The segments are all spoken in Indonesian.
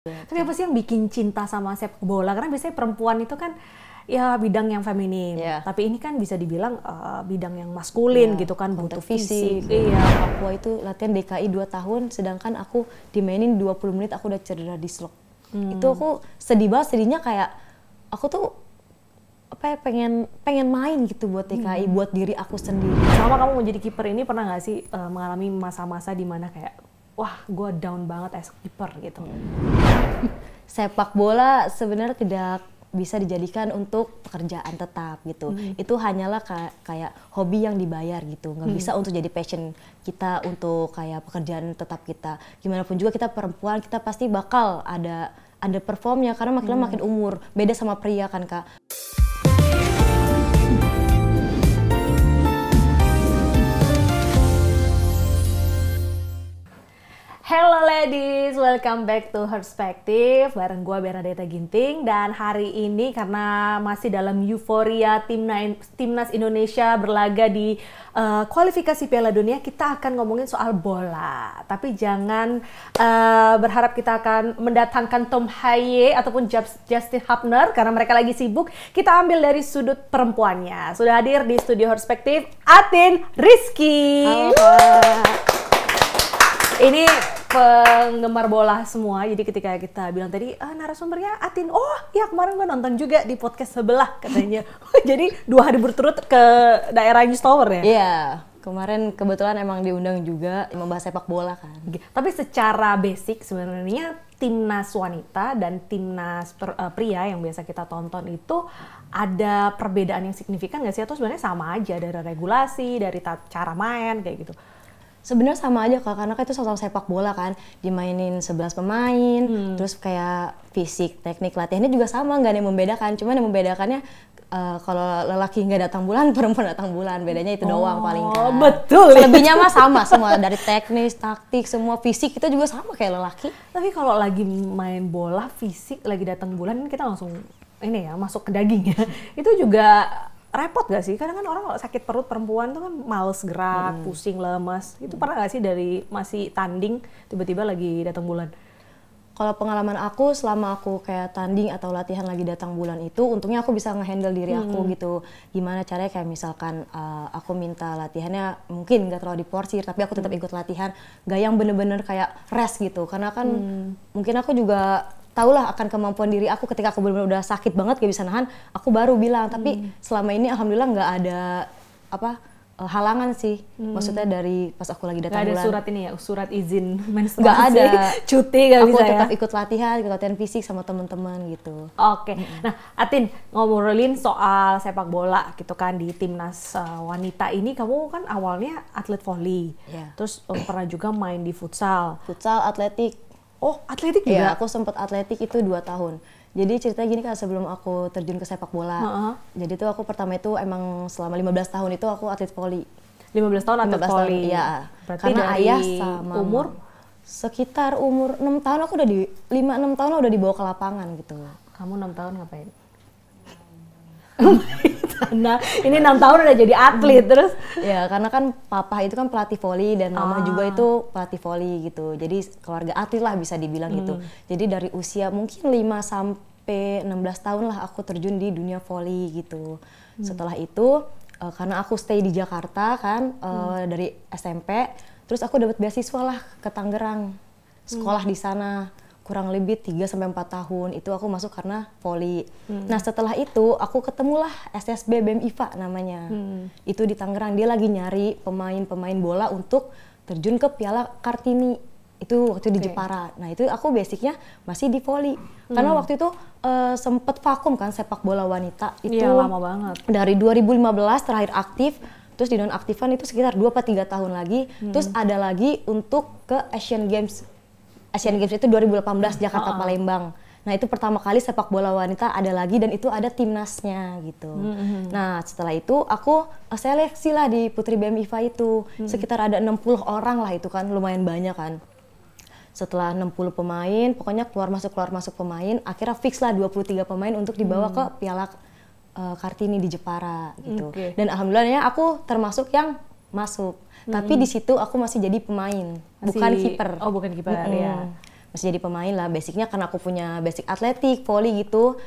Tapi apa sih yang bikin cinta sama sepak bola? Karena biasanya perempuan itu kan ya bidang yang feminim, tapi ini kan bisa dibilang bidang yang maskulin gitu kan, butuh fisik. Iya. Papua itu latihan DKI 2 tahun, sedangkan aku dimainin 20 menit aku udah cedera dislok. Itu aku sedih banget, sedihnya kayak aku tuh apa ya, pengen main gitu buat DKI, buat diri aku sendiri. Selama kamu menjadi kiper ini pernah nggak sih mengalami masa-masa di mana kayak wah gue down banget as kiper gitu? Sepak bola sebenarnya tidak bisa dijadikan untuk pekerjaan tetap gitu. Itu hanyalah kayak hobi yang dibayar gitu. Nggak bisa untuk jadi passion kita untuk kayak pekerjaan tetap kita. Gimana pun juga kita perempuan, kita pasti bakal ada performnya karena makin lama makin umur. Beda sama pria kan Kak. Hello ladies, welcome back to Perspective bareng gue Bernadetta Ginting. Dan hari ini karena masih dalam euforia timnas Indonesia berlaga di kualifikasi Piala Dunia, kita akan ngomongin soal bola. Tapi jangan berharap kita akan mendatangkan Tom Haye ataupun Justin Hubner karena mereka lagi sibuk. Kita ambil dari sudut perempuannya. Sudah hadir di studio Perspective Atin Rizky. Ini penggemar bola semua, jadi ketika kita bilang tadi narasumbernya Atin, oh ya kemarin gue nonton juga di podcast sebelah katanya. Jadi 2 hari berturut ke daerah News Tower ya? Iya, kemarin kebetulan emang diundang juga membahas sepak bola kan. Tapi secara basic sebenarnya timnas wanita dan timnas pria yang biasa kita tonton itu ada perbedaan yang signifikan nggak sih? Atau sebenarnya sama aja dari regulasi, dari cara main kayak gitu? Sebenarnya sama aja Kak, karena kan itu sama-sama sepak bola kan, dimainin 11 pemain, terus kayak fisik, teknik latihannya juga sama, nggak ada yang membedakan. Cuman yang membedakannya kalau lelaki nggak datang bulan, perempuan datang bulan, bedanya itu doang paling kan. Betul. Selebihnya mah sama semua, dari teknis, taktik, semua fisik itu juga sama kayak lelaki. Tapi kalau lagi main bola, fisik lagi datang bulan, kita langsung ini ya masuk ke daging ya. Itu juga repot gak sih? Kadang kan orang kalau sakit perut perempuan tuh kan males gerak, pusing, lemas. Itu pernah gak sih dari masih tanding tiba-tiba lagi datang bulan? Kalau pengalaman aku selama aku kayak tanding atau latihan lagi datang bulan itu, untungnya aku bisa nge-handle diri aku gitu. Gimana caranya kayak misalkan aku minta latihannya mungkin gak terlalu diporsir, tapi aku tetap ikut latihan. Gak yang bener-bener kayak rest gitu. Karena kan mungkin aku juga tahulah akan kemampuan diri aku ketika aku benar-benar udah sakit banget gak bisa nahan, aku baru bilang. Tapi selama ini alhamdulillah nggak ada halangan sih. Maksudnya dari pas aku lagi datang bulan. Gak ada surat ini ya, surat izin menstruasi. Nggak ada. Cuti gak bisa ya? Aku tetap ikut latihan fisik sama teman-teman gitu. Oke. Nah, Atin, ngobrolin soal sepak bola gitu kan di timnas wanita ini, kamu kan awalnya atlet voli. Terus pernah juga main di futsal. Futsal, atletik. Oh, atletik juga? Iya, aku sempat atletik itu 2 tahun. Jadi ceritanya gini Kak, sebelum aku terjun ke sepak bola. Jadi tuh aku pertama itu emang selama 15 tahun itu aku atlet voli. 15 tahun atlet voli? Iya. Berarti karena dari ayah sama umur? Sekitar umur 6 tahun aku udah 5-6 tahun udah dibawa ke lapangan gitu. Kamu 6 tahun ngapain? Nah, ini 6 tahun udah jadi atlet terus? Ya, karena kan papa itu kan pelatih voli dan mama juga itu pelatih voli gitu. Jadi keluarga atlet lah bisa dibilang gitu. Jadi dari usia mungkin 5 sampai 16 tahun lah aku terjun di dunia voli gitu. Setelah itu karena aku stay di Jakarta kan dari SMP, terus aku dapat beasiswa lah ke Tangerang. Sekolah di sana. Kurang lebih 3-4 tahun itu aku masuk karena voli. Nah setelah itu aku ketemulah SSB BEM IFA namanya. Itu di Tangerang, dia lagi nyari pemain-pemain bola untuk terjun ke Piala Kartini. Itu waktu di Jepara. Nah itu aku basicnya masih di voli. Karena waktu itu sempet vakum kan sepak bola wanita. Itu iya, lama banget. Dari 2015 terakhir aktif. Terus di nonaktifan itu sekitar 2-3 tahun lagi. Terus ada lagi untuk ke Asian Games itu 2018 Jakarta Palembang. Nah itu pertama kali sepak bola wanita ada lagi dan itu ada timnasnya gitu. Nah setelah itu aku seleksi lah di Putri BEM IFA itu. Sekitar ada 60 orang lah itu kan, lumayan banyak kan. Setelah 60 pemain, pokoknya keluar masuk pemain, akhirnya fix lah 23 pemain untuk dibawa ke Piala Kartini di Jepara gitu. Dan alhamdulillahnya aku termasuk yang masuk. Tapi di situ aku masih jadi pemain, bukan kiper. Oh, bukan kiper ya. masih jadi pemain lah. Basicnya karena aku punya basic atletik, volley gitu,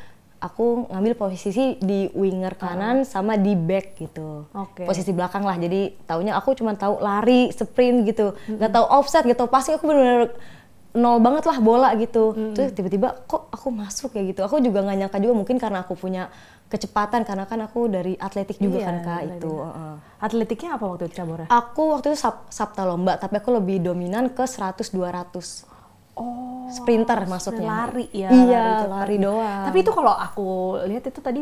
aku ngambil posisi di winger kanan sama di back gitu. Posisi belakang lah. Jadi taunya aku cuma tahu lari, sprint gitu. Nggak tahu offset gitu. Pasti aku benar-benar nol banget lah bola gitu. Terus tiba-tiba kok aku masuk kayak gitu. Aku juga nggak nyangka juga, mungkin karena aku punya kecepatan karena kan aku dari atletik juga kan Kak itu. Atletiknya apa waktu itu cabornya? Aku waktu itu sabta lomba, tapi aku lebih dominan ke 100-200. Sprinter maksudnya. Lari ya. Iya, lari doang. Tapi itu kalau aku lihat itu tadi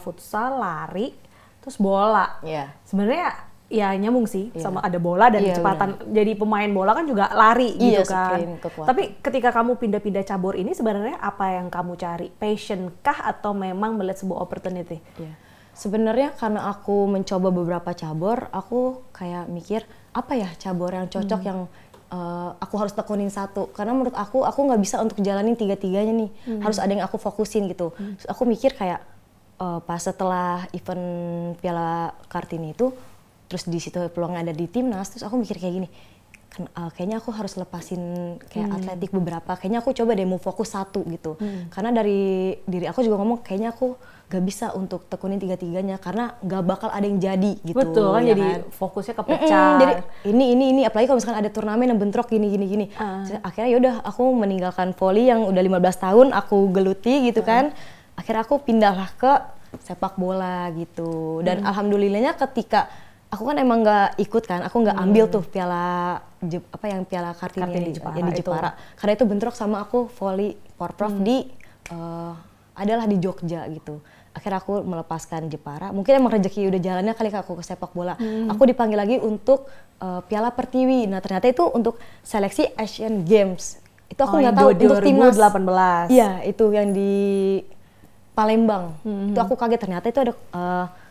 futsal, lari, terus bola. Iya. Sebenarnya ya nyambung sih sama ada bola dan kecepatan. Benar. Jadi pemain bola kan juga lari gitu kan. Tapi ketika kamu pindah-pindah cabur ini sebenarnya apa yang kamu cari? Passion kah atau memang melihat sebuah opportunity? Iya. Sebenarnya karena aku mencoba beberapa cabur, aku kayak mikir apa ya cabur yang cocok yang aku harus tekunin satu. Karena menurut aku nggak bisa untuk jalanin tiga-tiganya nih. Harus ada yang aku fokusin gitu. Terus aku mikir kayak pas setelah event Piala Kartini itu, terus di situ peluangnya ada di timnas, terus aku mikir kayak gini, kayaknya aku harus lepasin kayak atletik beberapa, kayaknya aku coba deh mau fokus satu gitu. Karena dari diri aku juga ngomong kayaknya aku gak bisa untuk tekunin tiga-tiganya karena gak bakal ada yang jadi gitu. Betul kan, ya jadi kan? Fokusnya kepecah. Jadi ini apalagi kalau misalkan ada turnamen yang bentrok gini. Akhirnya yaudah aku meninggalkan volley yang udah 15 tahun aku geluti gitu kan. Akhirnya aku pindahlah ke sepak bola gitu. Dan alhamdulillahnya ketika aku kan emang nggak ikut kan, aku nggak ambil tuh piala Kartini yang di Jepara. Karena itu bentrok sama aku volley porprov di adalah di Jogja gitu. Akhirnya aku melepaskan Jepara. Mungkin emang rezeki udah jalannya kali aku ke sepak bola. Aku dipanggil lagi untuk Piala Pertiwi. Nah ternyata itu untuk seleksi Asian Games. Itu aku nggak tahu untuk timnas 2018. Iya itu yang di Palembang. Itu aku kaget ternyata itu ada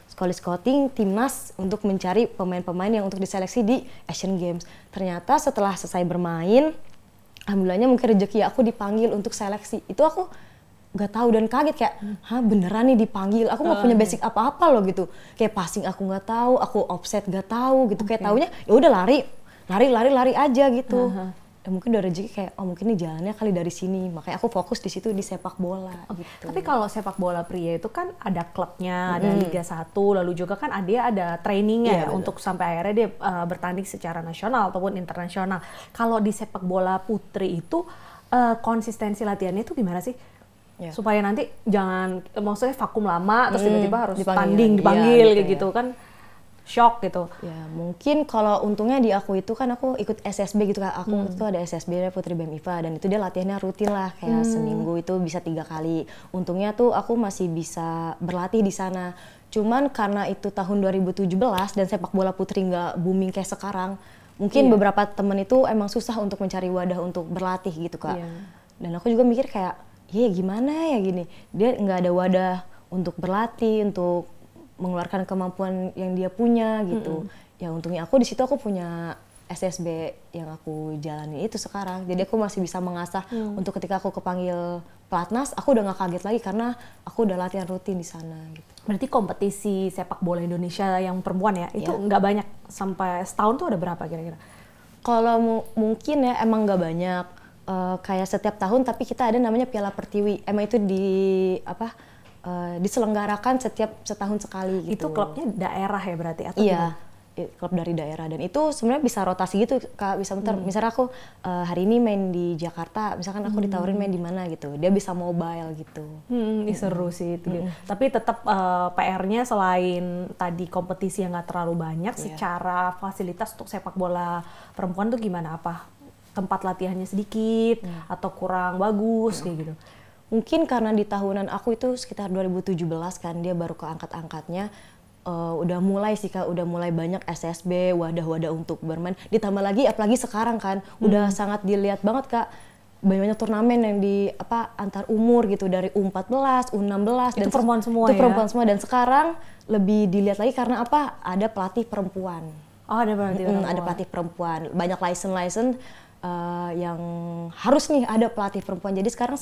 scouting timnas untuk mencari pemain-pemain yang untuk diseleksi di Asian Games. Ternyata setelah selesai bermain, alhamdulillahnya mungkin rezeki aku dipanggil untuk seleksi. Itu aku nggak tahu dan kaget kayak, beneran nih dipanggil? Aku nggak punya basic apa-apa loh gitu. Kayak passing aku nggak tahu, aku offset nggak tahu gitu. Kayak taunya ya udah lari aja gitu. Mungkin udah rezeki kayak mungkin nih jalannya kali dari sini, makanya aku fokus di situ di sepak bola gitu. Tapi kalau sepak bola pria itu kan ada klubnya, ada Liga 1, lalu juga kan ada trainingnya untuk sampai akhirnya dia bertanding secara nasional ataupun internasional. Kalau di sepak bola putri itu konsistensi latihannya itu gimana sih? Supaya nanti jangan maksudnya vakum lama terus tiba-tiba harus dipanggil kayak gitu kan. Shock gitu. Ya mungkin kalau untungnya di aku itu kan aku ikut SSB gitu kan. Aku itu ada SSB Putri BEM IPA dan itu dia latihannya rutin lah kayak seminggu itu bisa 3 kali. Untungnya tuh aku masih bisa berlatih di sana. Cuman karena itu tahun 2017 dan sepak bola putri nggak booming kayak sekarang, mungkin beberapa temen itu emang susah untuk mencari wadah untuk berlatih gitu Kak. Dan aku juga mikir kayak, gimana ya gini, dia nggak ada wadah untuk berlatih, untuk mengeluarkan kemampuan yang dia punya gitu. Ya untungnya aku di situ aku punya SSB yang aku jalani itu sekarang. Jadi aku masih bisa mengasah untuk ketika aku kepanggil pelatnas, aku udah nggak kaget lagi karena aku udah latihan rutin di sana gitu. Berarti kompetisi sepak bola Indonesia yang perempuan ya, itu nggak banyak, sampai setahun tuh ada berapa kira-kira? Kalau mungkin ya emang nggak banyak. Kayak setiap tahun tapi kita ada namanya Piala Pertiwi. Emang itu diselenggarakan setiap setahun sekali gitu. Itu klubnya daerah ya berarti? Atau klub dari daerah dan itu sebenarnya bisa rotasi gitu Kak, bisa muter. Misalnya aku hari ini main di Jakarta, misalkan aku ditawarin main di mana gitu, dia bisa mobile gitu. Ini seru sih itu. Tapi tetap PR-nya selain tadi kompetisi yang nggak terlalu banyak, secara fasilitas untuk sepak bola perempuan tuh gimana? Apa tempat latihannya sedikit atau kurang bagus kayak gitu? Mungkin karena di tahunan aku itu sekitar 2017 kan, dia baru keangkat-angkatnya. Udah mulai sih Kak, udah mulai banyak SSB, wadah-wadah untuk bermain. Ditambah lagi, apalagi sekarang kan, udah sangat dilihat banget Kak. Banyak turnamen yang antar umur gitu, dari U14, U16. Itu perempuan semua Itu perempuan semua, dan sekarang lebih dilihat lagi karena ada pelatih perempuan. Oh, ada pelatih perempuan. Ada pelatih perempuan, banyak license yang harus nih ada pelatih perempuan. Jadi sekarang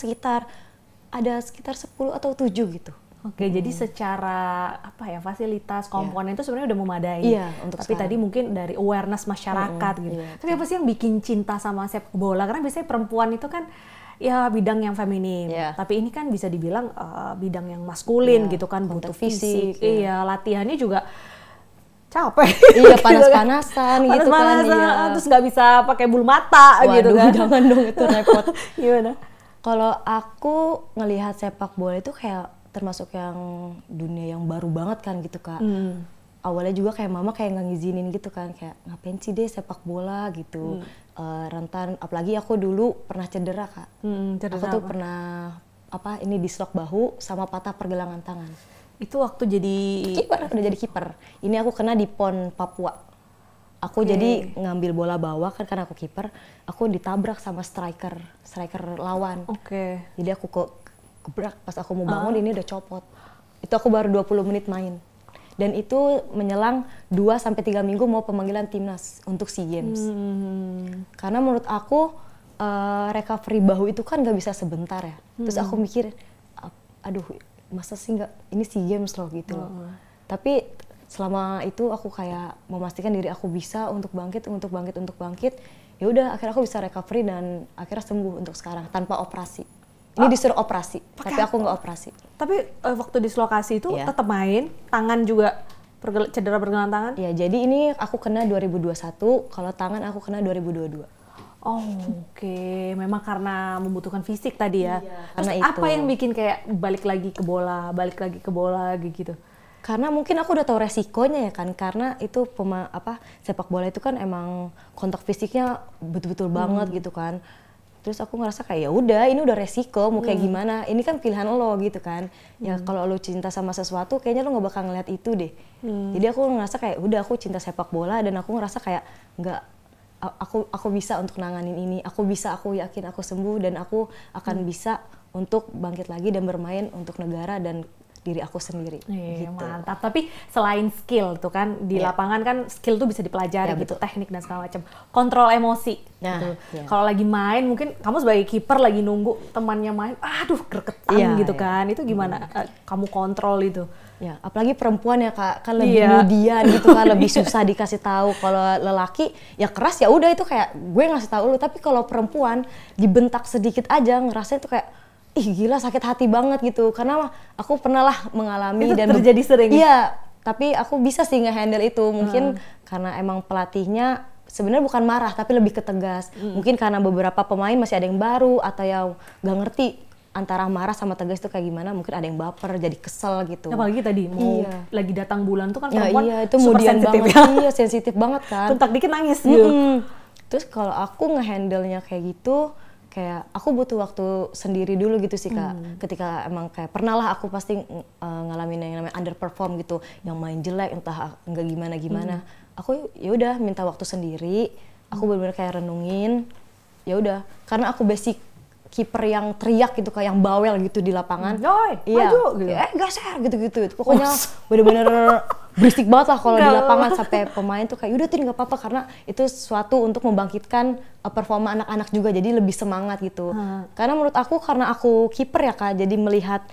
ada sekitar 10 atau 7 gitu. Oke, jadi secara apa ya, fasilitas komponen itu sebenarnya udah memadai. Iya, untuk tapi sekarang. tadi mungkin dari awareness masyarakat gitu. Iya. Tapi apa sih yang bikin cinta sama sepak bola? Karena biasanya perempuan itu kan ya bidang yang feminim. Iya. Tapi ini kan bisa dibilang bidang yang maskulin gitu kan, butuh kontak fisik. fisik, Iya, latihannya juga capek. Iya, gitu kan. panas-panasan gitu kan. Panas-panasan, Iya. terus nggak bisa pakai bulu mata gitu Waduh, kan. jangan dong, itu repot. Gimana? Kalau aku ngelihat sepak bola itu kayak termasuk yang dunia yang baru banget kan gitu Kak. Awalnya juga kayak mama kayak nggak ngizinin gitu kan, kayak ngapain sih deh sepak bola gitu. Rentan, apalagi aku dulu pernah cedera Kak. Cedera Aku tuh apa? pernah ini dislok bahu sama patah pergelangan tangan. Itu waktu jadi Kiper, udah jadi kiper. Ini aku kena di PON Papua. Aku jadi ngambil bola bawah kan karena aku kiper, aku ditabrak sama striker lawan. Oke. Jadi aku gebrak, pas aku mau bangun ini udah copot. Itu aku baru 20 menit main. Dan itu menyelang 2-3 minggu mau pemanggilan timnas untuk SEA Games. Karena menurut aku recovery bahu itu kan gak bisa sebentar ya. Terus aku mikir, aduh masa sih nggak, ini SEA Games loh gitu. Tapi selama itu aku kayak memastikan diri aku bisa untuk bangkit. Ya udah akhirnya aku bisa recovery dan akhirnya sembuh untuk sekarang tanpa operasi. Ini disuruh operasi, tapi aku nggak operasi. Tapi waktu dislokasi itu Iya. tetap main, tangan juga cedera pergelangan tangan? Ya, jadi ini aku kena 2021, kalau tangan aku kena 2022. Oh, oke. Memang karena membutuhkan fisik tadi ya. Iya, Terus karena apa itu. yang bikin kayak balik lagi ke bola gitu? Karena mungkin aku udah tahu resikonya ya kan, karena itu sepak bola itu kan emang kontak fisiknya betul-betul banget gitu kan. Terus aku ngerasa kayak ya udah, ini udah resiko, mau kayak gimana, ini kan pilihan lo gitu kan. Ya kalau lo cinta sama sesuatu, kayaknya lo nggak bakal ngeliat itu deh. Jadi aku ngerasa kayak udah, aku cinta sepak bola dan aku ngerasa kayak nggak, aku bisa untuk nanganin ini, aku yakin aku sembuh dan aku akan bisa untuk bangkit lagi dan bermain untuk negara dan diri aku sendiri. Iya, Gitu. mantap. Tapi selain skill tuh kan di lapangan kan skill tuh bisa dipelajari Ya, gitu, betul. teknik dan segala macam. Kontrol emosi. Nah, gitu. iya. Kalau lagi main mungkin kamu sebagai kiper lagi nunggu temannya main, aduh gregetan Iya, gitu iya. kan. Itu gimana kamu kontrol itu? Ya, apalagi perempuan ya Kak, kan lebih Iya. mudian gitu kan, lebih susah dikasih tahu. Kalau lelaki ya keras ya udah, itu kayak gue ngasih tahu lu, tapi kalau perempuan dibentak sedikit aja ngerasa itu kayak ih gila, sakit hati banget gitu. Karena aku pernah lah mengalami Itu dan terjadi sering? Iya, tapi aku bisa sih nge-handle itu. Mungkin karena emang pelatihnya sebenarnya bukan marah tapi lebih ketegas. Mungkin karena beberapa pemain masih ada yang baru atau yang nggak ngerti antara marah sama tegas itu kayak gimana. Mungkin ada yang baper jadi kesel gitu. Apalagi tadi mau Iya. lagi datang bulan tuh kan Ya perempuan iya, itu super mudian sensitif banget. ya. Iya, sensitif banget kan. Bentak dikit nangis gitu. Terus kalau aku nge-handle-nya kayak gitu, kayak aku butuh waktu sendiri dulu gitu sih Kak. Ketika emang kayak pernah lah aku pasti ngalamin yang namanya underperform gitu, yang main jelek entah enggak gimana. Aku ya udah minta waktu sendiri. Aku benar-benar kayak renungin. Ya udah, karena aku basic kiper yang teriak gitu kayak yang bawel gitu di lapangan. Yoi, Iya, maju gitu. geser gitu-gitu. Pokoknya bener-bener berisik banget lah kalau di Enggak. lapangan, sampai pemain tuh kayak udah tuh nggak apa-apa karena itu sesuatu untuk membangkitkan performa anak-anak juga, jadi lebih semangat gitu. Karena menurut aku, karena aku kiper ya Kak, jadi melihat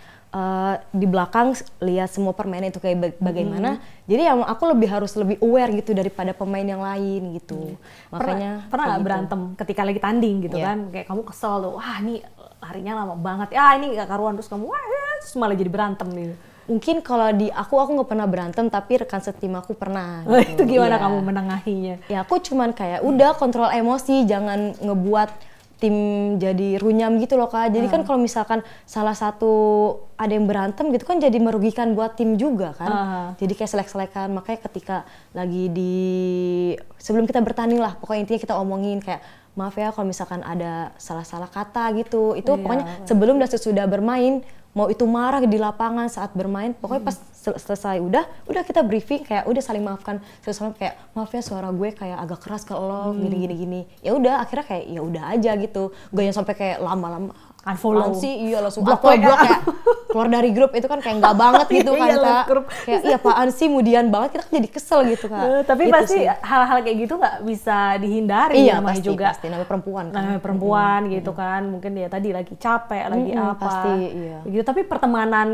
di belakang, lihat semua permainan itu kayak bagaimana. Jadi ya aku harus lebih aware gitu daripada pemain yang lain gitu. Makanya pernah kayak nggak gitu. berantem ketika lagi tanding gitu Iya. kan, kayak kamu kesel tuh, wah ini larinya lama banget ya, ini gak karuan, terus kamu wah ya, terus malah jadi berantem gitu. Mungkin kalau di aku nggak pernah berantem, tapi rekan setim aku pernah. Itu gimana Iya. kamu menengahinya? Ya aku cuman kayak udah kontrol emosi, jangan ngebuat tim jadi runyam gitu loh Kak. Jadi kan kalau misalkan salah satu ada yang berantem gitu kan jadi merugikan buat tim juga kan. Jadi kayak selek-selekan. Makanya ketika lagi sebelum kita bertanding lah, pokoknya intinya kita omongin kayak maaf ya kalau misalkan ada salah-salah kata gitu. Itu pokoknya sebelum dan sesudah bermain, mau itu marah di lapangan saat bermain, pokoknya pas selesai udah kita briefing kayak udah saling maafkan, sama kayak maaf ya suara gue kayak agak keras ke lo gini. Ya udah akhirnya kayak ya udah aja gitu, gak yang sampai kayak lama-lama Unfollow. Sih iya langsung Blok unfollow, WA. kayak keluar dari grup itu kan kayak nggak banget gitu kan Iya, Kak. grup. Kayak iya apaan sih mudian banget, kita kan jadi kesel gitu Kak. Tapi Gitu pasti sih. hal-hal kayak gitu nggak bisa dihindari Iya namanya pasti, juga. pasti namanya perempuan kan. Namanya perempuan gitu kan, mungkin ya tadi lagi capek, lagi apa. Pasti, iya. Gitu. Tapi pertemanan,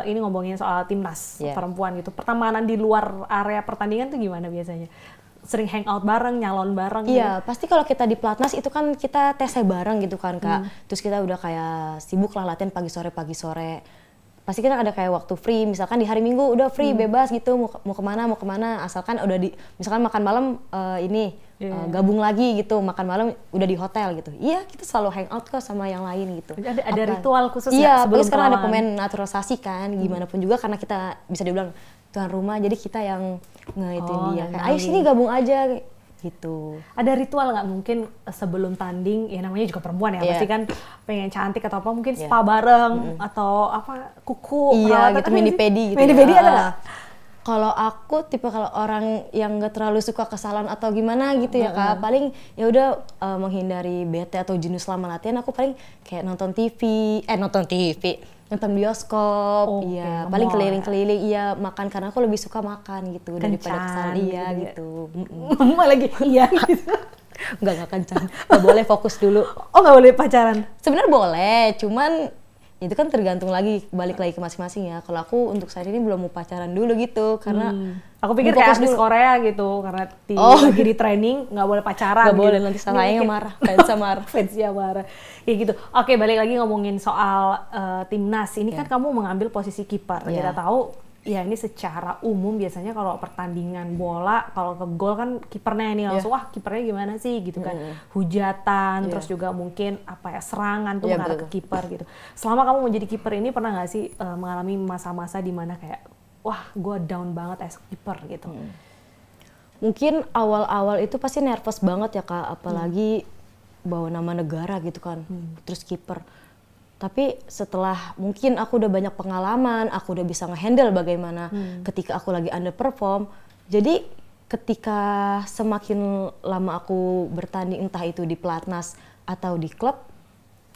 ini ngomongin soal timnas Iya. perempuan gitu. Pertemanan di luar area pertandingan tuh gimana biasanya? Sering hangout bareng, nyalon bareng Iya, pasti kalau kita di Platnas itu kan kita tesnya bareng gitu kan Kak. Terus kita udah kayak sibuk lah latihan pagi sore. Pasti kita ada kayak waktu free, misalkan di hari Minggu udah free bebas gitu, mau kemana, asalkan udah misalkan makan malam gabung lagi gitu, makan malam udah di hotel gitu. Iya, kita selalu hangout kok sama yang lain gitu. Ada ritual khusus iya, sebelum sekarang ada perlawanan? pemain naturalisasi kan, gimana pun juga karena kita bisa dibilang tuan rumah, jadi kita yang ngeitin dia kayak ayo sini gabung aja gitu. Ada ritual nggak mungkin sebelum tanding, ya namanya juga perempuan ya, Iya. pasti kan pengen cantik atau apa, mungkin spa bareng atau apa, kuku, Iya perawatan, gitu, ada mani nggak sih? pedi gitu. Mani ya. pedi ada nggak? Kalau aku tipe kalau orang yang nggak terlalu suka kesalahan atau gimana gitu ya Kak, paling ya udah menghindari bete atau jenuh selama latihan, aku paling kayak nonton bioskop, Oke, iya, nge-mall paling ya. keliling-keliling, iya makan karena aku lebih suka makan gitu daripada kesal dia gitu ya. gitu. Mama lagi iya gitu. Nggak kencang, nggak boleh fokus dulu. Oh nggak boleh pacaran? Sebenarnya boleh, cuman itu kan tergantung balik lagi ke masing-masing ya. Kalau aku untuk saat ini belum mau pacaran dulu gitu, karena Aku pikir fokus kayak artis dulu. Korea gitu, karena lagi di training nggak boleh pacaran. Nggak gitu. boleh, nanti sayangnya marah, fansnya marah. Fansnya marah. Ya gitu. Oke, balik lagi ngomongin soal timnas. Ini kan kamu mengambil posisi kiper. Iya. Kita tahu ya ini secara umum biasanya kalau pertandingan bola, kalau ke gol kan kipernya ini langsung wah kipernya gimana sih gitu kan. Hujatan, terus juga mungkin apa ya serangan tuh mengarah ke kiper gitu. Selama kamu menjadi kiper ini pernah nggak sih mengalami masa-masa di mana kayak wah gue down banget as kiper gitu. Mungkin awal-awal itu pasti nervous banget ya Kak, apalagi bawa nama negara gitu kan, terus kiper. Tapi setelah mungkin aku udah banyak pengalaman, aku udah bisa ngehandle bagaimana ketika aku lagi underperform. Jadi ketika semakin lama aku bertanding entah itu di Platnas atau di klub,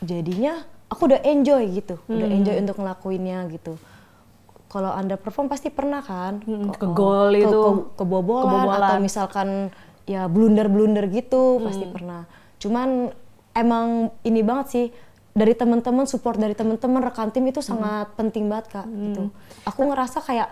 jadinya aku udah enjoy gitu, udah enjoy untuk ngelakuinnya gitu. Kalau underperform pasti pernah kan, ke gol itu, kebobolan atau misalkan ya blunder gitu pasti pernah. Cuman emang ini banget sih, dari teman-teman, support dari teman-teman, rekan tim itu sangat penting banget Kak gitu. Aku ngerasa kayak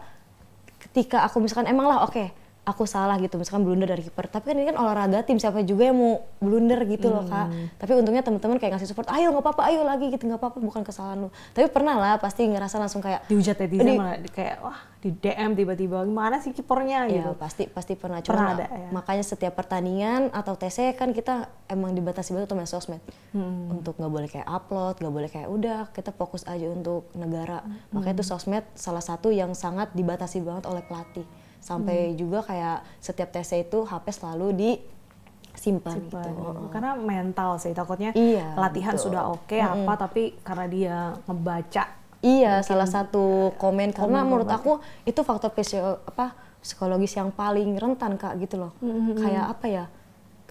ketika aku misalkan emang lah oke, aku salah gitu misalkan blunder dari kiper, tapi kan ini kan olahraga tim, siapa juga yang mau blunder gitu loh Kak. Tapi untungnya teman-teman kayak ngasih support, ayo nggak apa-apa, ayo lagi gitu, nggak apa-apa, bukan kesalahan lu. Tapi pernah lah pasti ngerasa langsung kayak Dihujat netizen malah kayak wah di DM tiba-tiba gimana sih kipernya gitu. ya pasti pernah. Pernah Cuma ada, ya. makanya setiap pertandingan atau TC kan kita emang dibatasi banget sama sosmed. Untuk nggak boleh kayak upload, nggak boleh kayak udah kita fokus aja untuk negara. Makanya itu sosmed salah satu yang sangat dibatasi banget oleh pelatih. Sampai juga kayak setiap TC itu HP selalu disimpan gitu. Karena mental sih takutnya Iya, latihan betul. sudah oke apa tapi karena dia ngebaca. Iya, salah satu komen karena menurut aku itu faktor psikologis yang paling rentan Kak gitu loh. Kayak apa ya?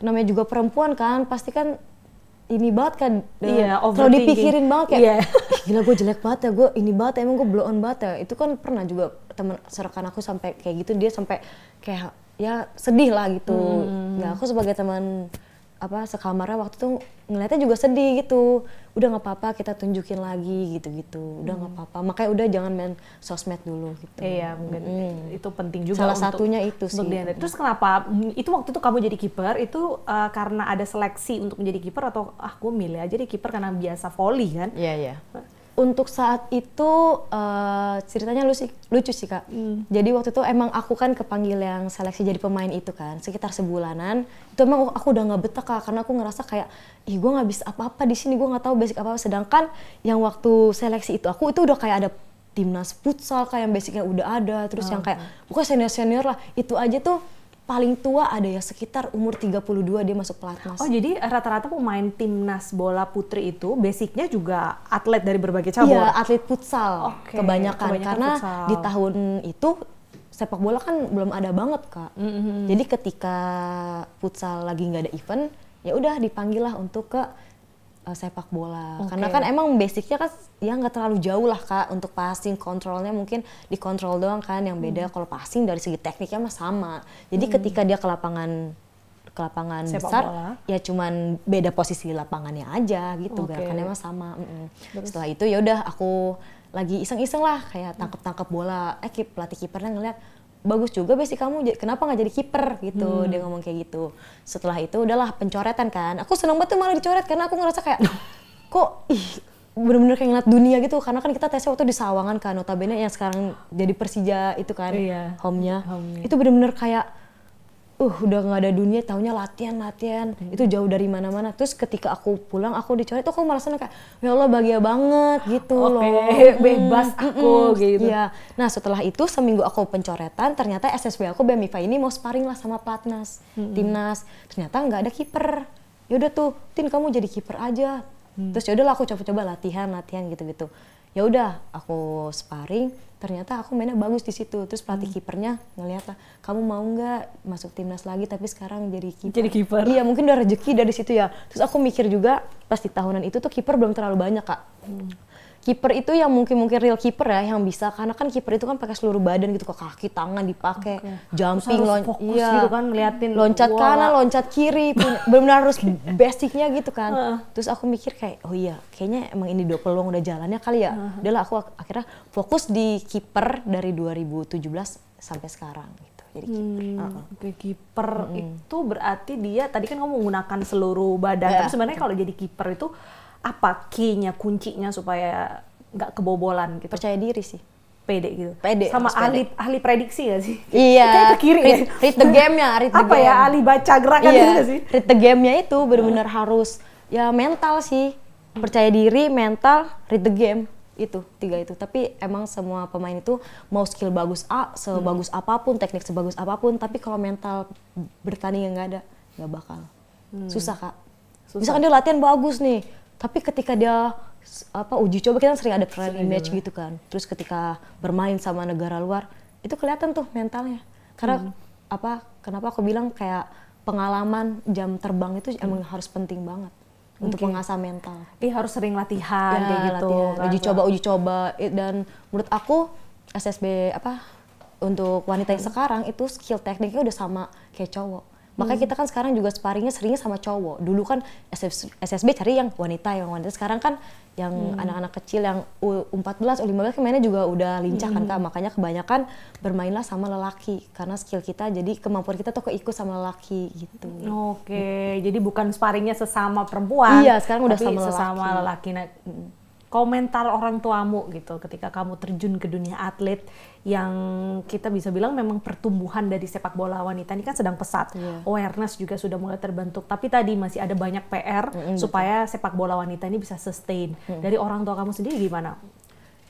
Namanya juga perempuan kan, pasti kan ini banget kan. Iya, kalau overthinking. dipikirin banget kayak Iya. "Ih, gila gue jelek banget ya, gue ini banget ya, emang gue blow on banget ya." Itu kan pernah juga teman serekan aku sampai kayak gitu, dia sampai kayak ya sedih lah gitu. Ya aku sebagai teman sekamarnya waktu itu ngeliatnya juga sedih gitu. Udah nggak apa-apa, kita tunjukin lagi gitu-gitu. Udah nggak apa-apa. Makanya udah jangan main sosmed dulu gitu. Iya, mungkin itu penting juga Salah untuk, satunya itu sih. dihindari. Terus kenapa itu waktu itu kamu jadi kiper itu karena ada seleksi untuk menjadi kiper atau gue milih aja deh kiper karena biasa volley kan? Iya, iya. Untuk saat itu ceritanya lucu sih Kak. Jadi waktu itu emang aku kan kepanggil yang seleksi jadi pemain itu kan sekitar sebulanan. Itu emang aku udah nggak betah Kak, karena aku ngerasa kayak ih gue nggak bisa apa-apa di sini, gue nggak tahu basic apa-apa. Sedangkan yang waktu seleksi itu aku itu udah kayak ada timnas futsal kayak yang basicnya udah ada, terus yang kayak pokoknya senior lah. Itu aja tuh paling tua ada ya sekitar umur 32 dia masuk pelatnas. Oh jadi rata-rata pemain timnas bola putri itu basicnya juga atlet dari berbagai cabur? Iya, atlet futsal kebanyakan karena futsal. di tahun itu sepak bola kan belum ada banget Kak. Jadi ketika futsal lagi nggak ada event, ya udah dipanggil lah untuk ke sepak bola. Oke. Karena kan emang basicnya kan ya nggak terlalu jauh lah Kak untuk passing, kontrolnya mungkin dikontrol doang kan yang beda. Kalau passing dari segi tekniknya mah sama. Jadi ketika dia ke lapangan Sepak besar bola. ya cuman beda posisi lapangannya aja gitu, Oke. gerakannya mah sama. Setelah itu ya udah aku lagi iseng-iseng lah kayak tangkep bola. Pelatih kipernya ngeliat bagus juga basic kamu, kenapa nggak jadi kiper gitu. Dia ngomong kayak gitu. Setelah itu udahlah pencoretan kan, aku seneng banget tuh malah dicoret karena aku ngerasa kayak kok bener-bener kayak ngeliat dunia gitu. Karena kan kita tesnya waktu di Sawangan kan, notabene yang sekarang jadi Persija itu kan, Iya, home-nya. home-nya. Itu bener-bener kayak udah nggak ada dunia, taunya latihan itu jauh dari mana-mana. Terus ketika aku pulang aku dicoret tuh aku malah seneng kayak ya Allah bahagia banget gitu loh. Bebas aku gitu. Iya. Nah setelah itu seminggu aku pencoretan, ternyata SSB aku BEM IFA ini mau sparring lah sama Platnas, timnas. Ternyata nggak ada kiper. Yaudah tuh, Tin kamu jadi kiper aja. Terus yaudahlah aku coba-coba latihan gitu-gitu. Ya udah aku sparring, ternyata aku mainnya bagus di situ. Terus pelatih kipernya ngeliat lah, kamu mau nggak masuk timnas lagi tapi sekarang jadi kiper? Jadi kiper. Iya mungkin udah rezeki dari situ ya. Terus aku mikir juga pas di tahunan itu tuh kiper belum terlalu banyak Kak. Kiper itu yang mungkin real kiper ya yang bisa, karena kan kiper itu kan pakai seluruh badan gitu, ke kaki, tangan dipakai, jumping, fokus gitu kan ngeliatin loncat bola. kanan, loncat kiri, benar-benar harus basicnya gitu kan. Terus aku mikir kayak, oh iya, kayaknya emang ini peluang udah jalannya kali ya. Udahlah aku akhirnya fokus di kiper dari 2017 sampai sekarang gitu. Jadi kiper. Oke, kiper itu berarti dia tadi kan kamu menggunakan seluruh badan. Tapi sebenarnya kalau jadi kiper itu apa key-nya, kuncinya supaya nggak kebobolan gitu? Percaya diri sih. Pede gitu. Pede. Sama harus pede. ahli prediksi gak sih? Iya. Kayak ke kiri ya. Read the game-nya, Apa ya, ahli baca gerakan iya. gitu gak sih? Read the game-nya itu benar-benar harus ya mental sih. Percaya diri, mental, read the game. Itu, 3 itu. Tapi emang semua pemain itu mau skill bagus sebagus apapun, teknik sebagus apapun, tapi kalau mental bertanding yang nggak ada, nggak bakal. Susah Kak. Misalkan dia latihan bagus nih, tapi ketika dia uji coba, kita sering ada friendly match gitu kan. Terus ketika bermain sama negara luar, itu kelihatan tuh mentalnya. Karena kenapa aku bilang kayak pengalaman jam terbang itu emang harus penting banget untuk mengasah mental. Harus sering latihan Ya, kayak gitu. latihan. Uji coba. Dan menurut aku SSB untuk wanita yang sekarang itu skill tekniknya udah sama kayak cowok. Makanya kita kan sekarang juga sparringnya seringnya sama cowok. Dulu kan SSB cari yang wanita. Sekarang kan yang anak-anak kecil yang U14, U15 kan mainnya juga udah lincah kan Kak. Makanya kebanyakan bermainlah sama lelaki. Karena skill kita, jadi kemampuan kita tuh keikut sama lelaki gitu. Oke, jadi bukan sparringnya sesama perempuan. Iya, sekarang udah tapi sama sesama lelaki. Nah, komentar orang tuamu gitu ketika kamu terjun ke dunia atlet yang kita bisa bilang memang pertumbuhan dari sepak bola wanita ini kan sedang pesat. Awareness juga sudah mulai terbentuk, tapi tadi masih ada banyak PR supaya sepak bola wanita ini bisa sustain. Dari orang tua kamu sendiri gimana?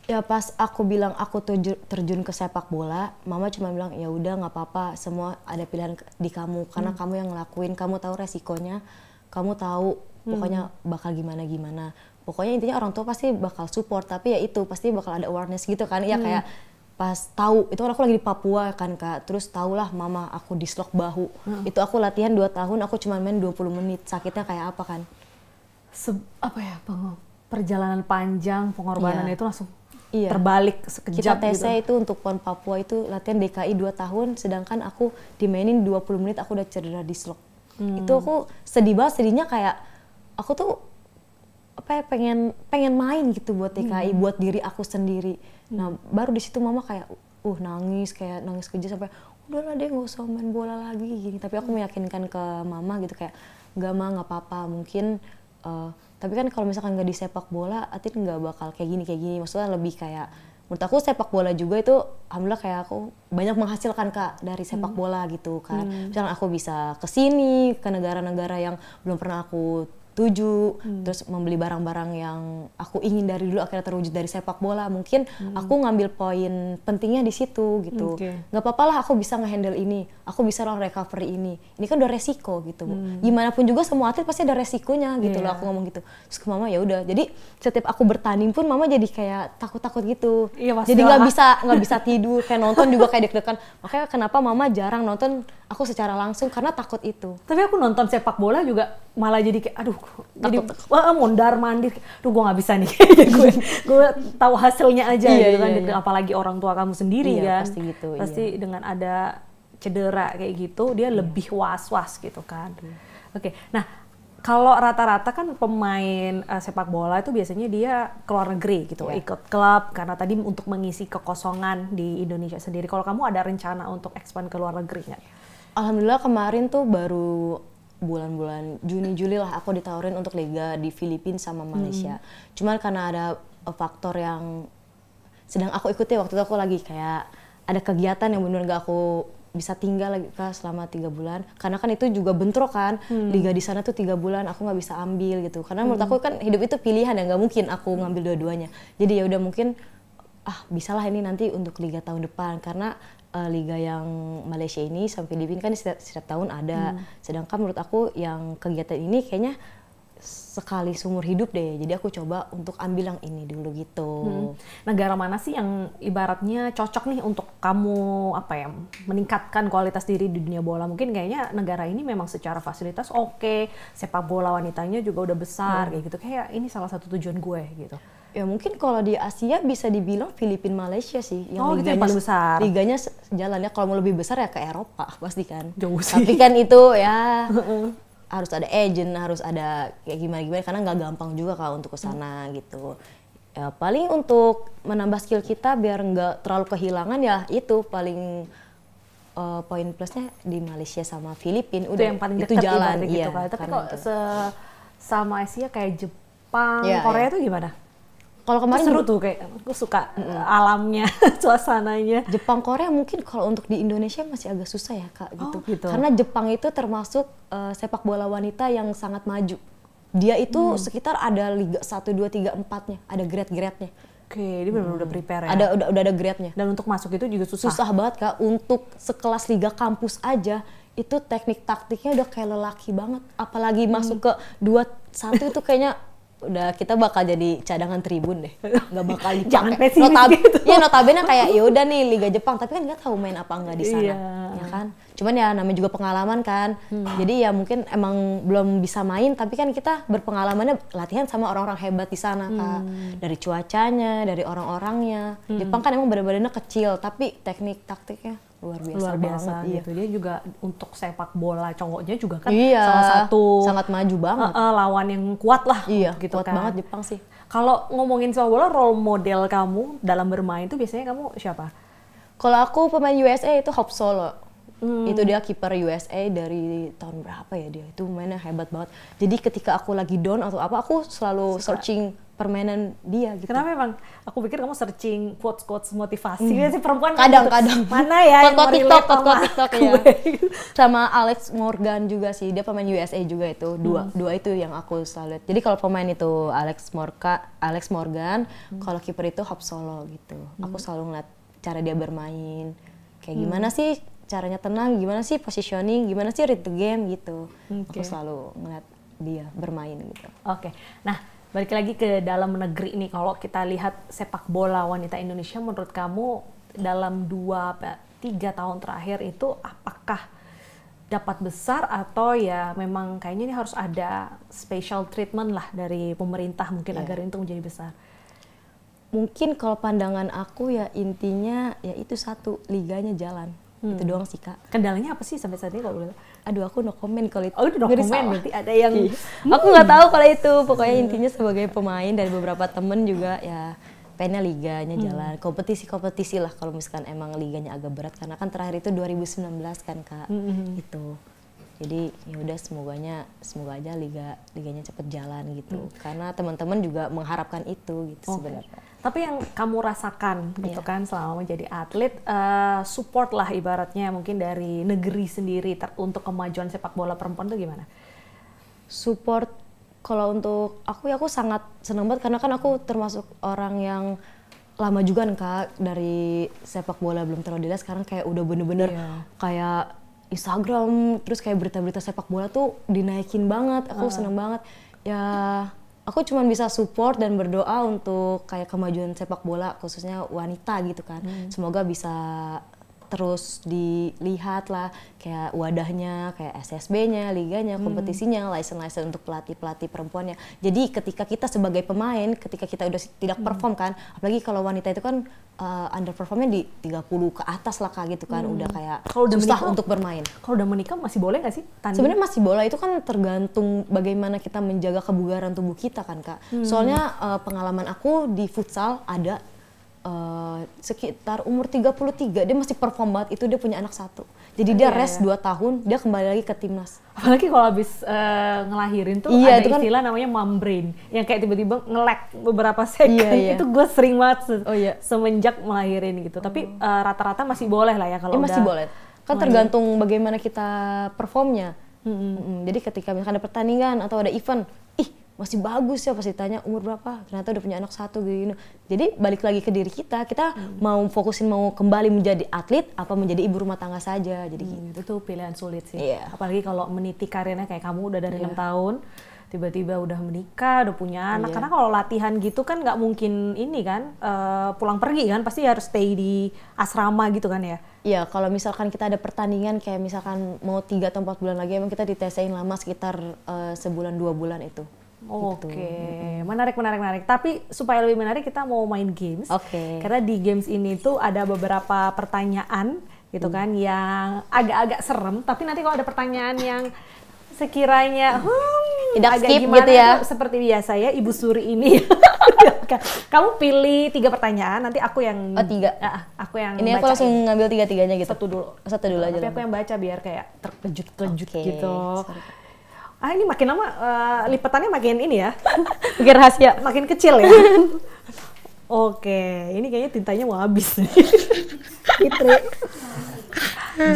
Ya pas aku bilang aku terjun ke sepak bola, mama cuma bilang ya udah nggak apa-apa, semua ada pilihan di kamu karena kamu yang ngelakuin, kamu tahu resikonya, kamu tahu pokoknya bakal gimana. Pokoknya intinya orang tua pasti bakal support, tapi ya itu pasti bakal ada awareness gitu kan. Ya kayak pas tahu itu kan aku lagi di Papua kan Kak, terus tahulah mama aku dislok bahu. Itu aku latihan 2 tahun, aku cuma main 20 menit. Sakitnya kayak apa kan? Perjalanan panjang, pengorbanannya itu langsung Iya. terbalik sekejap Kita tesnya gitu. itu untuk PON Papua itu latihan DKI 2 tahun, sedangkan aku dimainin 20 menit aku udah cedera dislok. Itu aku sedih banget, sedihnya kayak aku tuh pengen main gitu buat DKI, buat diri aku sendiri. Nah baru di situ mama kayak nangis kejer sampai udahlah deh nggak usah main bola lagi gini. Tapi aku meyakinkan ke mama gitu kayak nggak apa-apa mungkin. Tapi kan kalau misalkan nggak di sepak bola, Atin nggak bakal kayak gini. Maksudnya lebih kayak menurut aku sepak bola juga itu alhamdulillah kayak aku banyak menghasilkan Kak dari sepak bola gitu kan. Misalnya aku bisa kesini ke negara-negara yang belum pernah aku tuju, terus membeli barang-barang yang aku ingin dari dulu akhirnya terwujud dari sepak bola. Mungkin aku ngambil poin pentingnya di situ gitu. Nggak apa-apa lah aku bisa ngehandle ini, aku bisa lah recovery ini kan udah resiko gitu. Gimana pun juga semua atlet pasti ada resikonya gitu loh, aku ngomong gitu. Terus ke mama ya udah, jadi setiap aku bertanding pun mama jadi kayak takut-takut gitu. Jadi nggak bisa tidur, kayak nonton juga kayak deg-degan. Makanya kenapa mama jarang nonton aku secara langsung karena takut itu. Tapi aku nonton sepak bola juga malah jadi kayak aduh jadi Takut. mondar mandir, aduh gue nggak bisa nih gue tahu hasilnya aja gitu kan. Apalagi orang tua kamu sendiri kan pasti gitu, pasti dengan ada cedera kayak gitu dia lebih was-was gitu kan. Oke, nah kalau rata-rata kan pemain sepak bola itu biasanya dia ke luar negeri gitu, ikut klub karena tadi untuk mengisi kekosongan di Indonesia sendiri. Kalau kamu ada rencana untuk expand ke luar negeri nggak? Alhamdulillah kemarin tuh baru bulan-bulan Juni-Juli lah aku ditawarin untuk liga di Filipina sama Malaysia. Cuman karena ada faktor yang sedang aku ikuti waktu itu, aku lagi kayak ada kegiatan yang benar-benar gak aku bisa tinggal lagi Kak selama 3 bulan. Karena kan itu juga bentrok kan, liga di sana tuh 3 bulan aku nggak bisa ambil gitu. Karena menurut aku kan hidup itu pilihan ya, nggak mungkin aku ngambil dua-duanya. Jadi ya udah mungkin bisalah ini nanti untuk liga tahun depan, karena liga yang Malaysia ini sampai Filipina kan setiap tahun ada. Sedangkan menurut aku yang kegiatan ini kayaknya sekali seumur hidup deh, jadi aku coba untuk ambil yang ini dulu gitu. Negara mana sih yang ibaratnya cocok nih untuk kamu meningkatkan kualitas diri di dunia bola? Mungkin kayaknya negara ini memang secara fasilitas oke, sepak bola wanitanya juga udah besar kayak gitu, kayak ini salah satu tujuan gue gitu. Ya mungkin kalau di Asia bisa dibilang Filipina Malaysia sih yang liganya, gitu yang paling besar. Liganya jalannya kalau mau lebih besar ya ke Eropa pasti kan. Jauh sih. Tapi kan itu ya harus ada agent, harus ada kayak gimana karena nggak gampang juga Kak untuk kesana gitu. Ya paling untuk menambah skill kita biar nggak terlalu kehilangan ya itu paling poin plusnya di Malaysia sama Filipina udah yang paling itu dekat jalan gitu iya. Kan. Tapi kok sama Asia kayak Jepang, Korea tuh gimana? Kalau kemarin seru tuh kayak aku suka alamnya, suasananya. Jepang Korea mungkin kalau untuk di Indonesia masih agak susah ya Kak gitu. Gitu. Karena Jepang itu termasuk sepak bola wanita yang sangat maju. Dia itu sekitar ada liga 1 2 3 4-nya, ada grade-grade-nya. Oke, dia benar-benar udah prepare ya. Udah ada grade-nya. Dan untuk masuk itu juga susah. Susah banget Kak, untuk sekelas liga kampus aja itu teknik taktiknya udah kayak lelaki banget. Apalagi masuk ke 2-1 itu kayaknya udah kita bakal jadi cadangan tribun deh, nggak bakal dipakai. Jangan pesimis gitu. Ya notabene kayak ya udah nih Liga Jepang, tapi kan nggak tahu main apa nggak di sana, ya kan. Cuman ya namanya juga pengalaman kan. Jadi ya mungkin emang belum bisa main, tapi kan kita berpengalamannya latihan sama orang-orang hebat di sana Kak. Dari cuacanya, dari orang-orangnya. Jepang kan emang bener-bener kecil, tapi teknik taktiknya luar biasa banget. Gitu. Dia juga untuk sepak bola cowoknya juga kan salah satu sangat maju banget. Lawan yang kuat lah. Gitu kuat kan. Banget Jepang sih. Kalau ngomongin sepak bola, role model kamu dalam bermain itu biasanya kamu siapa? Kalau aku pemain USA itu Hope Solo. Itu dia kiper USA dari tahun berapa ya dia? Itu mainnya hebat banget. Jadi ketika aku lagi down atau apa, aku selalu searching permainan dia gitu. Kenapa emang? Aku pikir kamu searching quotes motivasi. Biasanya perempuan kadang-kadang mana ya yang mau relate sama TikTok ya. Sama Alex Morgan juga sih, dia pemain USA juga itu. Dua itu yang aku selalu lihat. Jadi kalau pemain itu Alex Morgan, kalau kiper itu Hope Solo gitu. Aku selalu ngeliat cara dia bermain. Kayak gimana sih caranya tenang, gimana sih positioning, gimana sih read the game gitu. Aku selalu ngeliat dia bermain gitu. Oke. Nah, balik lagi ke dalam negeri nih, kalau kita lihat sepak bola wanita Indonesia, menurut kamu dalam 2-3 tahun terakhir itu apakah dapat besar atau ya memang kayaknya ini harus ada special treatment lah dari pemerintah mungkin agar itu menjadi besar? Mungkin kalau pandangan aku ya intinya ya itu satu, liganya jalan. Itu doang sih Kak. Kendalanya apa sih sampai saat ini kalau boleh? Aduh aku no comment kalau itu. Oh no comment, berarti ada yang... Aku nggak tahu kalau itu. Pokoknya intinya sebagai pemain dari beberapa temen juga ya pengennya liganya jalan. Kompetisi lah kalau misalkan emang liganya agak berat. Karena kan terakhir itu 2019 kan Kak. Itu. Jadi ya udah semoga aja liganya cepet jalan gitu. Karena teman-teman juga mengharapkan itu gitu sebenarnya. Tapi yang kamu rasakan gitu kan selama menjadi atlet, support lah ibaratnya mungkin dari negeri sendiri untuk kemajuan sepak bola perempuan itu gimana? Support kalau untuk aku ya aku sangat senang banget karena kan aku termasuk orang yang lama juga kan Kak dari sepak bola belum terlalu jelas, sekarang kayak udah bener-bener kayak Instagram terus kayak berita-berita sepak bola tuh dinaikin banget. Aku seneng banget ya. Aku cuma bisa support dan berdoa untuk kayak kemajuan sepak bola khususnya wanita gitu kan. Semoga bisa terus dilihat lah kayak wadahnya, kayak SSB-nya, liganya, kompetisinya, license untuk pelatih perempuannya. Jadi ketika kita sebagai pemain, ketika kita udah tidak perform kan, apalagi kalau wanita itu kan underperformnya di 30 ke atas lah Kak gitu kan, udah kayak susah untuk bermain. Kalau udah menikah masih boleh nggak sih tanding? Sebenarnya masih boleh, itu kan tergantung bagaimana kita menjaga kebugaran tubuh kita kan Kak. Soalnya pengalaman aku di futsal ada sekitar umur 33 dia masih perform banget, itu dia punya anak 1. Jadi dia rest 2 tahun, dia kembali lagi ke timnas. Apalagi kalau habis ngelahirin tuh ada istilah namanya mom brain, yang kayak tiba-tiba nge-lag beberapa second. Itu gue sering banget semenjak melahirin gitu. Tapi rata-rata masih boleh lah ya kalau udah. Masih boleh. Kan tergantung bagaimana kita performnya. Jadi ketika misalkan ada pertandingan atau ada event, masih bagus ya, pasti tanya umur berapa, ternyata udah punya anak 1 gini. Jadi balik lagi ke diri kita mau fokusin mau kembali menjadi atlet apa menjadi ibu rumah tangga saja. Jadi itu pilihan sulit sih. Apalagi kalau meniti karirnya kayak kamu udah dari 6 tahun, tiba-tiba udah menikah, udah punya anak. Karena kalau latihan gitu kan nggak mungkin ini kan pulang pergi kan, pasti harus stay di asrama gitu kan ya. Iya, kalau misalkan kita ada pertandingan kayak misalkan mau 3 atau 4 bulan lagi, emang kita ditesain lama sekitar sebulan 2 bulan itu. Oke, menarik. Tapi supaya lebih menarik kita mau main games. Karena di games ini tuh ada beberapa pertanyaan gitu kan yang agak-agak serem. Tapi nanti kalau ada pertanyaan yang sekiranya tidak agak skip gimana gitu ya. Seperti biasa ya, Ibu Suri ini. Kamu pilih 3 pertanyaan, nanti aku yang 3. Aku yang ini aku langsung ngambil 3-3-nya gitu. Satu dulu aja. Tapi aku yang baca biar kayak terkejut-kejut gitu. Ini makin lama lipatannya makin ini ya, makin rahasia, makin kecil ya. Oke, ini kayaknya tintanya mau habis nih. Fitri,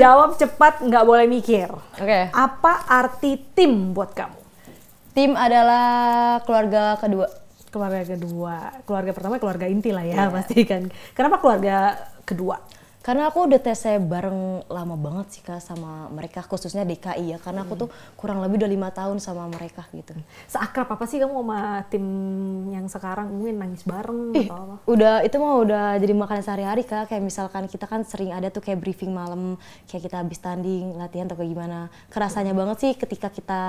jawab cepat, nggak boleh mikir. Apa arti tim buat kamu? Tim adalah keluarga kedua. Keluarga pertama keluarga inti lah ya, pasti kan. Kenapa keluarga kedua? Karena aku udah TC bareng lama banget sih Kak sama mereka, khususnya DKI ya. Karena aku tuh kurang lebih udah 5 tahun sama mereka gitu. Seakrab apa sih kamu sama tim yang sekarang? Mungkin nangis bareng atau apa? Itu mah udah jadi makanan sehari-hari Kak. Kayak misalkan kita kan sering ada tuh kayak briefing malam, kayak kita habis tanding, latihan atau kayak gimana. Kerasanya banget sih ketika kita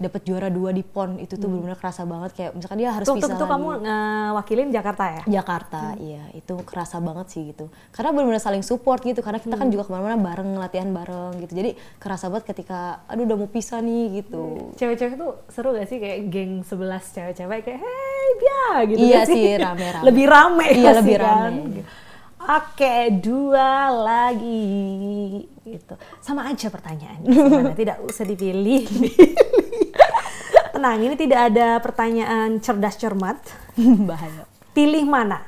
dapat juara 2 di PON itu tuh benar-benar kerasa banget, kayak misalkan dia harus bisa lagi. Kamu wakilin Jakarta ya? Jakarta, iya, itu kerasa banget sih gitu. Karena benar-benar saling support gitu, karena kita kan juga kemana-mana bareng, latihan bareng gitu. Jadi kerasa banget ketika, aduh udah mau pisah nih gitu. Cewek-cewek tuh seru gak sih kayak geng 11 cewek-cewek kayak hey Bia gitu? Iya sih, rame-rame. Lebih rame iya, lebih kan? rame. Oke, 2 lagi gitu. Sama aja pertanyaan. Tidak usah dipilih. Tenang, ini tidak ada pertanyaan cerdas cermat. Bahaya. Pilih mana?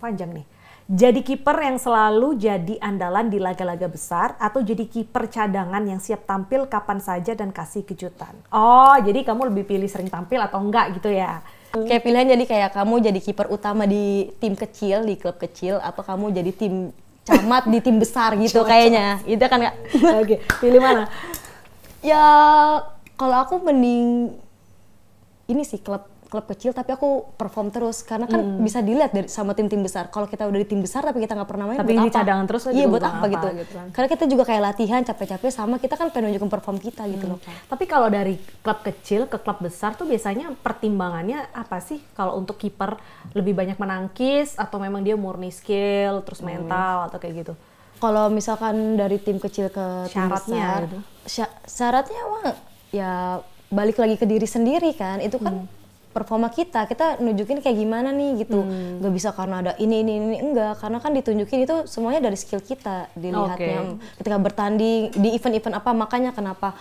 Panjang nih. Jadi kiper yang selalu jadi andalan di laga-laga besar atau jadi kiper cadangan yang siap tampil kapan saja dan kasih kejutan. Oh, jadi kamu lebih pilih sering tampil atau enggak gitu ya? Kayak pilihan jadi kayak kamu jadi kiper utama di tim kecil, di klub kecil, atau kamu jadi tim camat di tim besar gitu kayaknya. Itu kan Kak. Oke, pilih mana? Ya kalau aku mending ini sih klub kecil tapi aku perform terus, karena kan bisa dilihat dari sama tim-tim besar. Kalau kita udah di tim besar tapi kita nggak pernah main, tapi buat ini apa? cadangan terus iya buat apa gitu kan? Karena kita juga kayak latihan capek-capek sama kita kan pengen nunjukin perform kita gitu loh. Tapi kalau dari klub kecil ke klub besar tuh biasanya pertimbangannya apa sih? Kalau untuk kiper lebih banyak menangkis atau memang dia murni skill terus mental atau kayak gitu? Kalau misalkan dari tim kecil ke tim besar, gitu. Syaratnya mah ya balik lagi ke diri sendiri kan. Itu kan performa kita nunjukin kayak gimana nih gitu. Nggak bisa karena ada ini enggak, karena kan ditunjukin itu semuanya dari skill kita dilihatnya. Ketika bertanding di event-event apa, makanya kenapa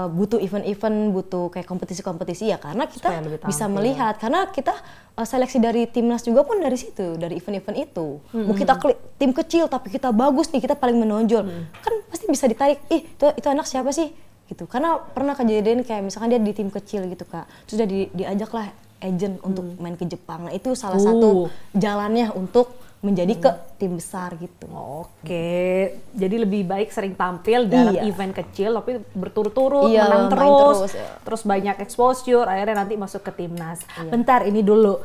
butuh event-event, butuh kayak kompetisi-kompetisi ya, karena kita bisa melihat, karena kita seleksi dari timnas juga pun dari situ, dari event-event itu. Mau kita tim kecil tapi kita bagus nih, kita paling menonjol, kan pasti bisa ditarik, itu anak siapa sih? Gitu. Karena pernah kejadian kayak misalkan dia di tim kecil gitu Kak, terus udah diajak lah agent untuk main ke Jepang. Nah itu salah satu jalannya untuk menjadi ke tim besar gitu. Oke, jadi lebih baik sering tampil dalam event kecil tapi berturut-turut, menang terus, terus banyak exposure, akhirnya nanti masuk ke timnas. Bentar, ini dulu.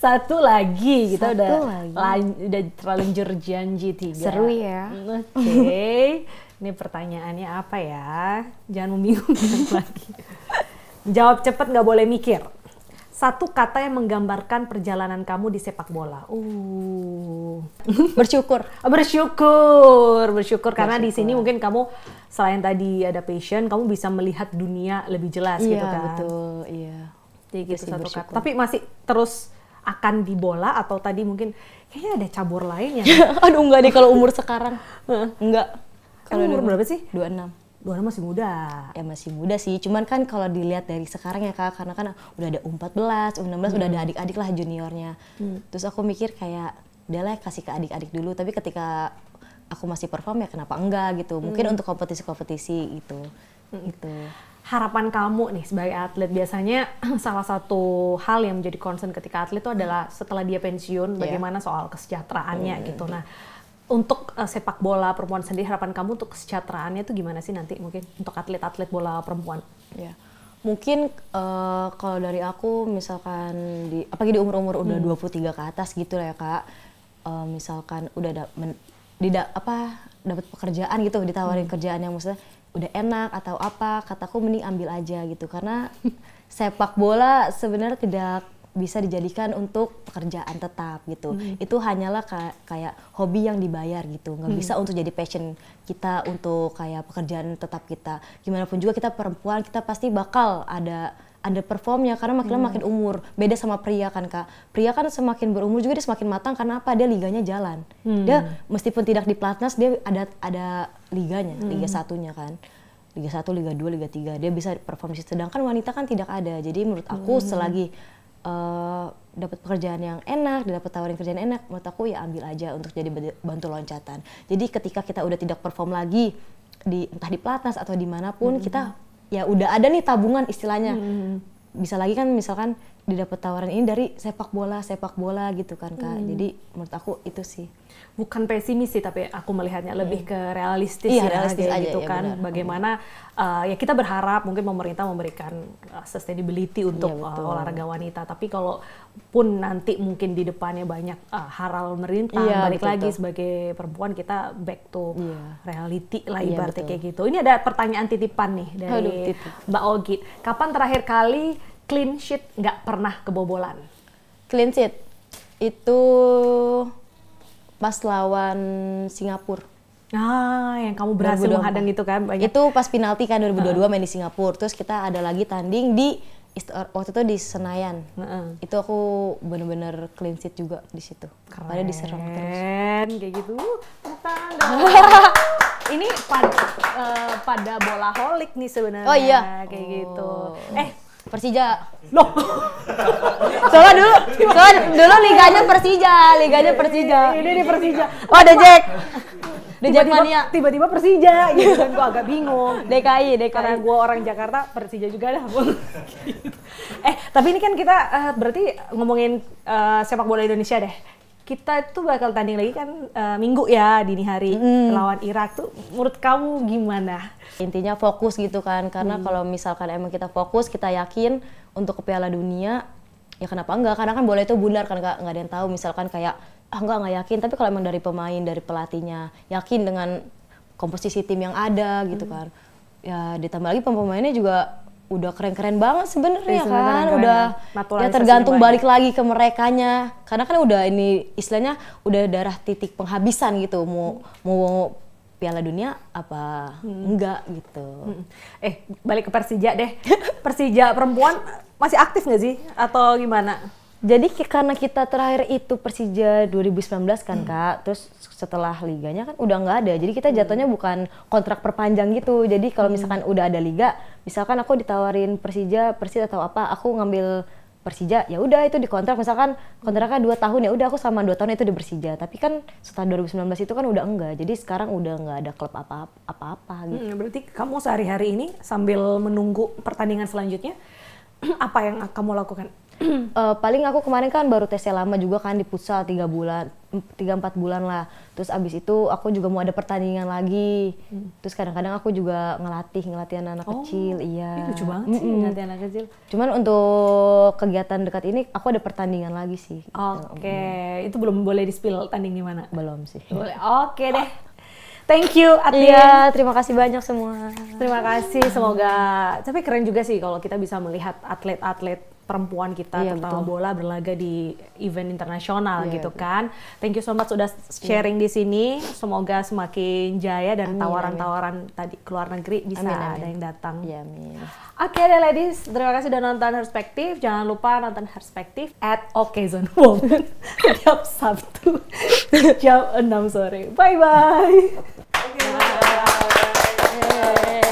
Satu lagi, kita Satu udah terlanjur janji 3. Seru ya. Oke. Ini pertanyaannya apa ya? Jangan membingungkan lagi. Jawab cepat, nggak boleh mikir. Satu kata yang menggambarkan perjalanan kamu di sepak bola. Bersyukur. Bersyukur karena di sini mungkin kamu selain tadi ada passion, kamu bisa melihat dunia lebih jelas gitu kan. Iya, betul. Iya. Jadi gitu satu kata. Tapi masih terus akan di bola atau tadi mungkin kayaknya ada cabur lain ya? Aduh, enggak deh kalau umur sekarang. Enggak. Kalau umur berapa sih? 26. 26 masih muda. Ya masih muda sih, cuman kan kalau dilihat dari sekarang ya Kak, karena kan udah ada U14, U16, udah ada adik-adik lah juniornya. Terus aku mikir kayak, udahlah kasih ke adik-adik dulu, tapi ketika aku masih perform ya kenapa enggak gitu. Mungkin untuk kompetisi-kompetisi itu. Gitu. Harapan kamu nih sebagai atlet, biasanya salah satu hal yang menjadi concern ketika atlet itu adalah setelah dia pensiun, bagaimana soal kesejahteraannya gitu. Nah, untuk sepak bola perempuan sendiri, harapan kamu untuk kesejahteraannya itu gimana sih nanti mungkin untuk atlet-atlet bola perempuan? Ya, mungkin kalau dari aku misalkan apalagi di umur-umur udah 23 ke atas gitu lah ya Kak, misalkan udah dapat pekerjaan gitu, ditawarin kerjaan yang maksudnya udah enak atau apa, kataku mending ambil aja gitu, karena sepak bola sebenarnya tidak bisa dijadikan untuk pekerjaan tetap gitu. Itu hanyalah kayak hobi yang dibayar gitu. Nggak bisa untuk jadi passion kita untuk kayak pekerjaan tetap kita. Gimana pun juga kita perempuan, kita pasti bakal ada performnya karena makin umur. Beda sama pria kan Kak. Pria kan semakin berumur juga dia semakin matang karena apa? Dia liganya jalan. Dia meskipun tidak di pelatnas dia ada liganya, Liga 1-nya kan. Liga 1, Liga 2, Liga 3. Dia bisa perform. Sedangkan wanita kan tidak ada. Jadi menurut aku selagi dapat pekerjaan yang enak, dapat tawarin kerjaan enak, menurut aku ya ambil aja untuk jadi bantu loncatan. Jadi ketika kita udah tidak perform lagi entah di pelatnas atau dimanapun, kita ya udah ada nih tabungan istilahnya. Bisa lagi kan misalkan didapat tawaran ini dari sepak bola gitu kan Kak. Jadi menurut aku itu sih. Bukan pesimis sih, tapi aku melihatnya lebih ke realistis ya, realistis aja, gitu ya, kan. Benar. Bagaimana ya kita berharap mungkin pemerintah memberikan sustainability untuk olahraga wanita. Tapi kalau pun nanti mungkin di depannya banyak hal merintang, balik lagi sebagai perempuan kita back to reality lah ibaratnya kayak gitu. Ini ada pertanyaan titipan nih dari Mbak Ogit. Kapan terakhir kali clean sheet nggak pernah kebobolan? Clean sheet itu pas lawan Singapura. Yang kamu berhasil menghadang itu kan? Banyak. Itu pas penalti kan 2022 main di Singapura. Terus kita ada lagi tanding di waktu itu di Senayan. Itu aku bener-bener clean sheet juga di situ. Padahal diserang terus. Kayak gitu. Bukan. Ini pada bola holik nih sebenarnya. Oh iya. Kayak gitu. Persija. Loh. Soalnya dulu liganya Persija. Ini di Persija. Oh, ada Jack. Tiba-tiba Persija gitu kan, gua agak bingung. DKI. Karena gua orang Jakarta, Persija juga dah. Tapi ini kan kita berarti ngomongin sepak bola Indonesia deh. Kita tuh bakal tanding lagi kan Minggu ya, dini hari lawan Irak tuh. Menurut kamu gimana? Intinya fokus gitu kan, karena kalau misalkan emang kita fokus, kita yakin untuk ke Piala Dunia, ya kenapa enggak? Karena kan bola itu bundar kan, nggak ada yang tahu. Misalkan kayak nggak yakin, tapi kalau emang dari pemain, dari pelatihnya yakin dengan komposisi tim yang ada gitu kan, ya ditambah lagi pemainnya juga udah keren-keren banget sebenarnya kan, udah ya tergantung balik lagi ke merekanya, karena kan udah ini istilahnya udah darah titik penghabisan gitu, mau Piala Dunia apa enggak gitu. Balik ke Persija deh. Persija perempuan masih aktif nggak sih atau gimana? Jadi karena kita terakhir itu Persija 2019 kan Kak, terus setelah liganya kan udah nggak ada, jadi kita jatuhnya bukan kontrak perpanjang gitu. Jadi kalau misalkan udah ada liga, misalkan aku ditawarin Persija atau apa, aku ngambil Persija, ya udah itu dikontrak, misalkan kontraknya 2 tahun, ya udah aku selama 2 tahun itu di Persija. Tapi kan setelah 2019 itu kan udah enggak, jadi sekarang udah nggak ada klub apa-apa gitu. Berarti kamu sehari-hari ini sambil menunggu pertandingan selanjutnya, apa yang kamu lakukan? Paling aku kemarin kan baru tes lama juga kan di futsal 3 bulan. 3-4 bulan lah. Terus abis itu aku juga mau ada pertandingan lagi. Terus kadang-kadang aku juga ngelatih anak-anak kecil. Iya. Lucu banget sih ngelatih anak kecil. Cuman untuk kegiatan dekat ini aku ada pertandingan lagi sih. Oke, itu belum boleh di-spill tanding di mana? Belum sih. Boleh. Oke deh. Thank you Atin. Iya, terima kasih banyak semua. Terima kasih, semoga. Tapi keren juga sih kalau kita bisa melihat atlet-atlet perempuan kita terutama bola berlaga di event internasional gitu kan. Thank you so much sudah sharing di sini. Semoga semakin jaya dan tawaran-tawaran tadi ke luar negeri bisa ada yang datang. Ya, amin. Oke deh ladies, terima kasih sudah nonton Perspektif. Jangan lupa nonton Perspektif at Occasion Woman setiap Sabtu jam 6 sore. Bye bye. Bye.